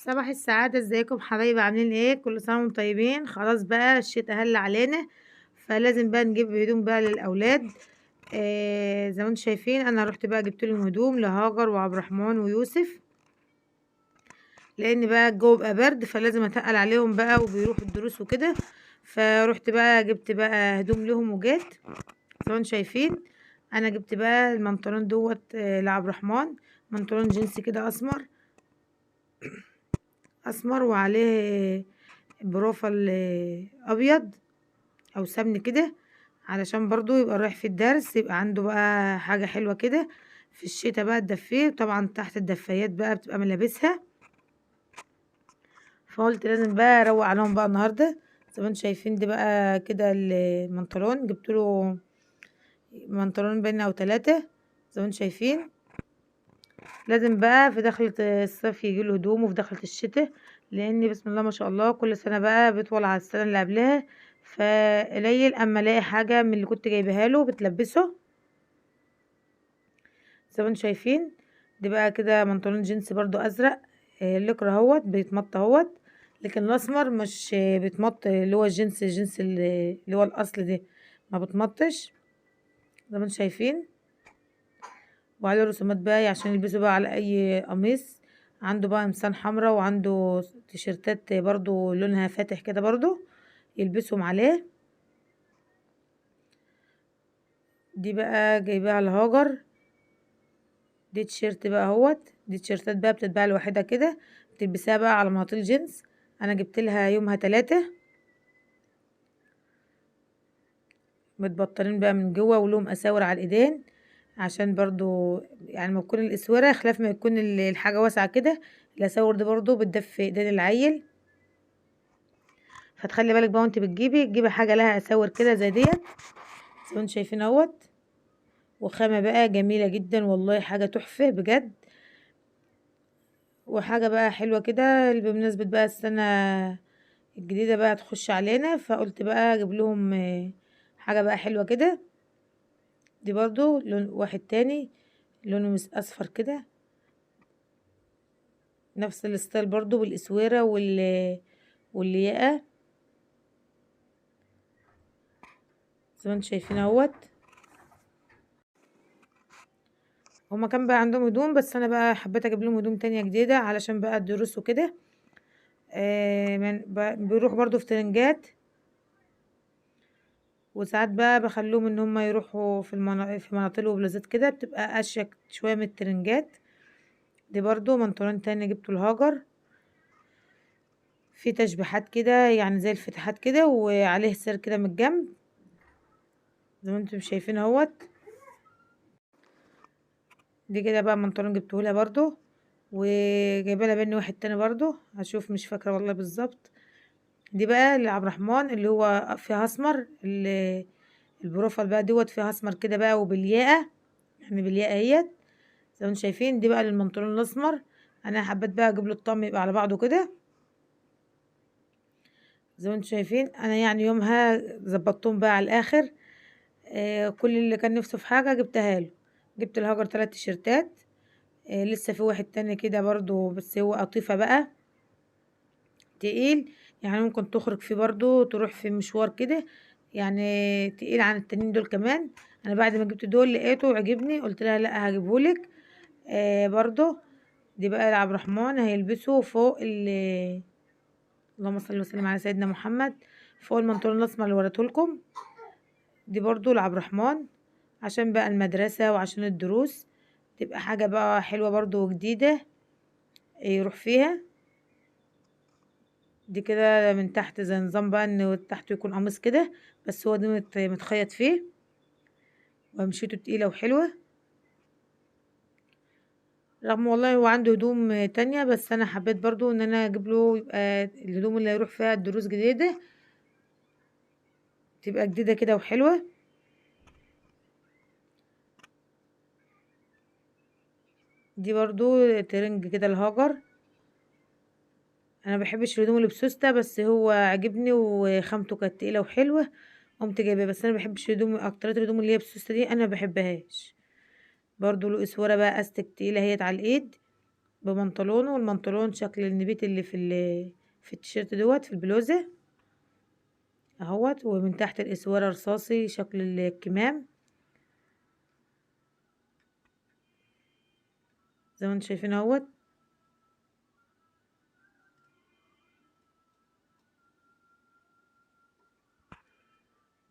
صباح السعادة، ازيكم حبايبي؟ عاملين ايه؟ كل سنة وانتم طيبين. خلاص بقى الشتاء هل علينا، فلازم بقى نجيب هدوم بقى للأولاد. زي ما انتم شايفين انا رحت بقى جبت لهم هدوم لهاجر وعبد الرحمن ويوسف، لان بقى الجو بقى برد فلازم اتقل عليهم بقى وبيروحوا الدروس وكده. فروحت بقى جبت بقى هدوم لهم وجات. زي ما انتم شايفين انا جبت بقى المنطلون دوت لعبد الرحمن، منطلون جينز كده اسمر اسمر وعليه بروفل ابيض او سمن كده، علشان برضو يبقى رايح في الدرس يبقى عنده بقى حاجة حلوة كده في الشتاء بقى تدفيه. طبعا تحت الدفايات بقى بتبقى ملابسها، فقلت لازم بقى اروق عليهم بقى النهارده. زي ما انتم شايفين دي بقى كده المنطلون، جبت له منطلون بين او 3. زي ما انتم شايفين لازم بقى في دخلة الصيف يجيله هدوم وفي دخلة الشتاء، لان بسم الله ما شاء الله كل سنة بقى بيطول على السنة اللي قبلها، فقليل اما الاقي حاجة من اللي كنت جايبها له بتلبسه. زي ما انتم شايفين دي بقى كده منطلون جينز برضو ازرق، الليكرا اهوت بيتمط اهوت، لكن الاسمر مش بيتمط، اللي هو الجنس اللي هو الاصل ده ما بتمطش. زي ما انتم شايفين وعليه رسومات بقى عشان يلبسوا بقى على اي قميص. عنده بقى قمصان حمراء وعنده تيشيرتات برضو لونها فاتح كده برضو يلبسهم عليه. دي بقى جايباها لهاجر، دي تيشيرت بقى اهوت، دي تيشيرتات بقى بتتباع لوحدها كده، بتلبسها بقى على مناطيل جينز. انا جبت لها يومها 3 متبطلين بقى من جوه ولهم اساور على الايدين، عشان برضو يعني ما تكون الاسوره خلاف ما يكون الحاجه واسعه كده، الاساور دي برضو بتدفي ايدين العيل. فتخلي بالك بقى وانت تجيبي حاجه لها اساور كده زي ديت. زي ما انتم شايفين اهوت، وخامه بقى جميله جدا والله، حاجه تحفه بجد، وحاجه بقى حلوه كده بمناسبه بقى السنه الجديدة بقى تخش علينا، فقلت بقى اجيب لهم حاجة بقى حلوة كده. دي برضو لون واحد تاني لونه اصفر كده، نفس الستايل برضو بالاسويرة واللياقة زي ما انتم شايفين اهوت. هما كان بقى عندهم هدوم بس انا بقى حبيت اجيب لهم هدوم تانية جديدة علشان بقى الدروس وكده. بيروح برضو في ترنجات، وساعات بقى بخليهم ان هم يروحوا في مناطيل وبلازات كده بتبقى اشيك شوية من الترنجات. دي برضو منطلون تاني جبته الهاجر، في تشبيهات كده يعني زي الفتحات كده وعليه سر كده من الجنب زي ما انتم شايفين اهوت. دي كده بقى منطلون جبتهولها برضو، وجايبه لها بني واحد تاني برضو هشوف مش فاكره والله بالظبط. دي بقى لعبد الرحمن اللي هو فيها اسمر، البروفال بقى دوت فيها اسمر كده بقى وبالياقه، يعني بالياقه اهيت زي ما انتم شايفين. دي بقى للمنطلون الاسمر، انا حبيت بقى اجيب له الطقم يبقى على بعضه كده زي ما انتم شايفين. انا يعني يومها ظبطتهم بقى على الاخر، كل اللي كان نفسه في حاجة جبتها له. جبت الهاجر 3 تيشرتات، لسه في واحد تاني كده برضو بس هو قطيفة بقى تقيل، يعني ممكن تخرج فيه برضو تروح في مشوار كده، يعني تقيل عن التانيين دول كمان. انا بعد ما جبت دول لقيته عجبني قلت لها لا هجيبهولك. برضو دي بقى لعبد الرحمن هيلبسه فوق اللهم صل وسلم على سيدنا محمد، فوق المنطلون الاسمر اللي وريتهولكم. دي برضو لعبد الرحمن عشان بقى المدرسة وعشان الدروس، تبقى حاجة بقى حلوة برضو وجديدة يروح فيها. دي كده من تحت زي نظام بقى انه تحته يكون قميص كده، بس هو ده متخيط فيه ومشيته تقيلة وحلوة، رغم والله هو عنده هدوم تانية، بس انا حبيت برضو ان انا اجيب له يبقى الهدوم اللي هيروح فيها الدروس جديدة تبقى جديدة كده وحلوة. دي برضو ترنج كده الهاجر، انا بحبش الهدوم اللي بسوستة بس هو عجبني وخامته كانت تقيلة وحلوة قمت جايباه، بس انا بحبش الهدوم اكتريت الهدوم اللي هي بسوستة دي انا ما بحبهاش. برضو له اسوره بقى استك تقيله هي على الايد، ببنطلونه، والبنطلون شكل النبيت اللي في التيشيرت دوت في البلوزة اهوت، ومن تحت الاسوارة رصاصي شكل الكمام زي ما انتم شايفين اهوت.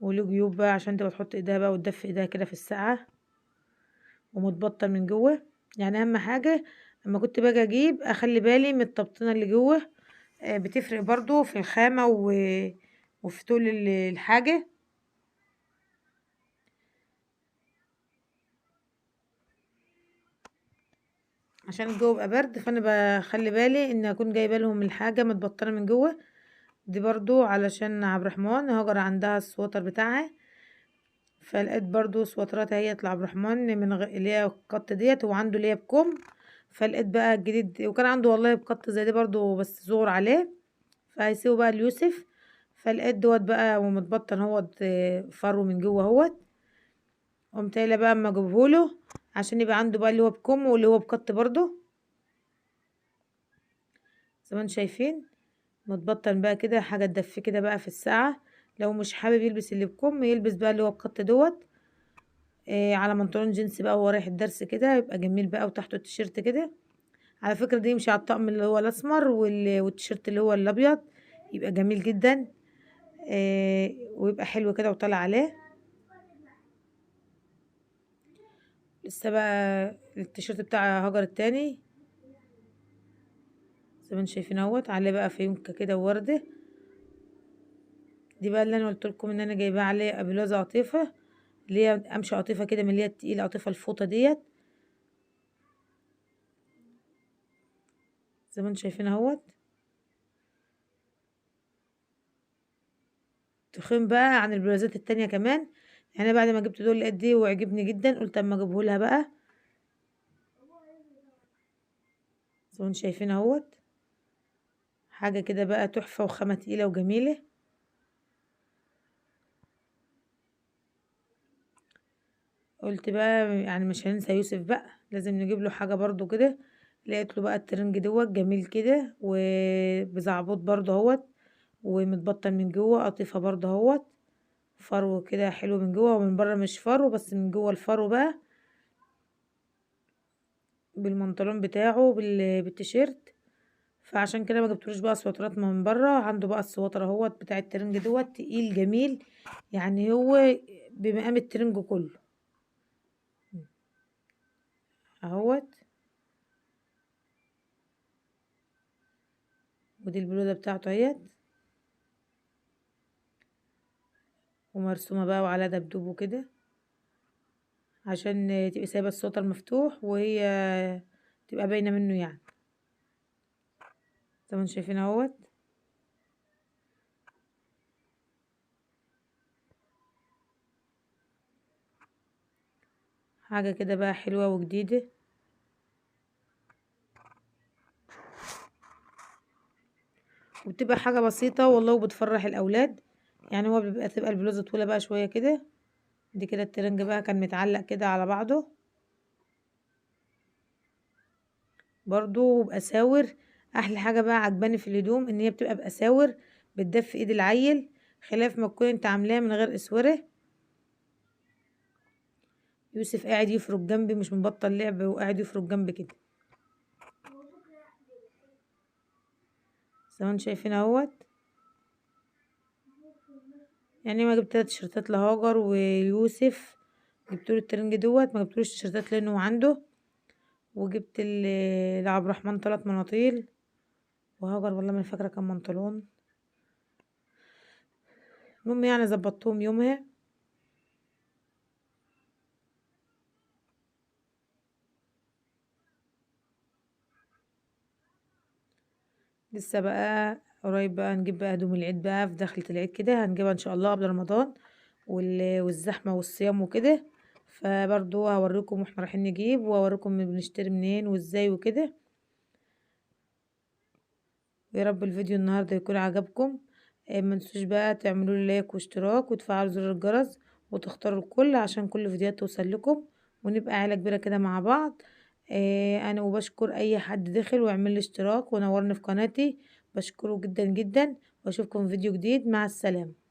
وله جيوب بقى عشان تبقى تحط ايديها بقى وتدفي ايديها كده في الساعة، ومتبطن من جوه. يعني اهم حاجة لما كنت باجي اجيب اخلي بالي من التبطينة اللي جوه، بتفرق برضو في الخامة وفي طول الحاجة. عشان الجو يبقى برد، فانا بخلي بالي ان اكون جايبه لهم الحاجة متبطنة من جوه. دي برضو علشان عبد الرحمن هاجر عندها السويتر بتاعها، فلقيت برضو سواترات اهي لعبد الرحمن من اللي هي القط ديت، وعنده اللي هي بكم. فلقيت بقى الجديد، وكان عنده والله بقط زي دي برضو بس صغر عليه، فهيسيبه بقى ليوسف. فلقيت دوت بقى ومتبطن هوت فرو من جوه اهوت. قمت قايله بقى اما اجيبهوله عشان يبقى عنده بقى اللي هو بكم واللي هو بقط برضو زي ما انتم شايفين. متبطن بقى كده حاجه تدفي كده بقى في الساعه. لو مش حابب يلبس اللي بكم يلبس بقى اللي هو بقط دوت على بنطلون جينز بقى وهو رايح الدرس كده، يبقى جميل بقى، وتحته التيشيرت كده. على فكرة دي يمشي على الطقم اللي هو الأسمر والتيشيرت اللي هو الأبيض، يبقى جميل جدا ويبقى حلو كده وطالع عليه. لسه بقى التيشيرت بتاع هاجر التاني زي ما انتم شايفين اهوت، عليه بقى فيونكة كده ووردة. دي بقى اللي انا قلت لكم ان انا جايباها عليه بلوزة قطيفة، اللي هي امشي قطيفة كده من اللي هي التقيلة، قطيفة الفوطة ديت زي ما انتم شايفين اهوت. تخين بقى عن البلوزات التانية كمان. يعني بعد ما جبت دول لقيت دي وعجبني جدا، قلت اما اجيبهولها بقى زي ما انتم شايفين اهوت. حاجة كده بقى تحفة وخامة تقيلة وجميلة. قلت بقى يعني مش هننسى يوسف بقى، لازم نجيب له حاجة برضو كده. لقيت له بقى الترنج دوت جميل كده وبزعبوط برضو اهوت، ومتبطن من جوه قطيفة برضو اهوت، فرو كده حلو من جوه، ومن بره مش فرو بس من جوه الفرو بقى، بالمنطلون بتاعه بالتيشيرت. فعشان كده ما جبتلوش بقى سواترات من بره، عنده بقى السواتر اهوت بتاع الترنج دوت تقيل جميل. يعني هو بمقام الترنج كله اهوت. ودي البلوزة بتاعته اهيت، ومرسومة بقى وعلى دبدوبه كده عشان تبقى سايبة السوتر مفتوح وهي تبقى باينة منه يعني زي ما انتم شايفين اهوت. حاجة كده بقى حلوة وجديدة، وبتبقى حاجة بسيطة والله وبتفرح الأولاد. يعني هو تبقى البلوزة طويلة بقى شوية كده. دي كده الترنج بقى كان متعلق كده على بعضه برضو بأساور. أحلى حاجة بقى عجباني في الهدوم إن هي بتبقى بأساور بتدفي ايد العيل، خلاف ما تكون انت عاملاها من غير اسوره. يوسف قاعد يفرك جنبي مش مبطل لعب، وقاعد يفرك جنبي كده زي ما انتم شايفين اهوت. يعني ما جبت تيشرتات لهاجر ويوسف، جبت له الترنج دوت، ما جبتلوش تيشرتات لانه عنده. وجبت لعبد الرحمن 3 مناطيل، وهاجر والله ما فاكره كام منطلون. المهم يعني ظبطتهم يومها. لسه بقى قريب بقى نجيب بقى هدوم العيد بقى في دخلة العيد كده، هنجيبها ان شاء الله قبل رمضان والزحمة والصيام وكده. فبرضو هوريكم واحنا رايحين نجيب، وهوريكم بنشتري منين وازاي وكده. ويا رب الفيديو النهارده يكون عجبكم. ما تنسوش بقى تعملوا لي لايك واشتراك وتفعلوا زر الجرس وتختاروا الكل عشان كل فيديوهات توصل لكم، ونبقى عيلة كبيرة كده مع بعض. انا وبشكر اي حد دخل ويعمل لي اشتراك ونورني في قناتي، بشكره جدا جدا، واشوفكم في فيديو جديد. مع السلامة.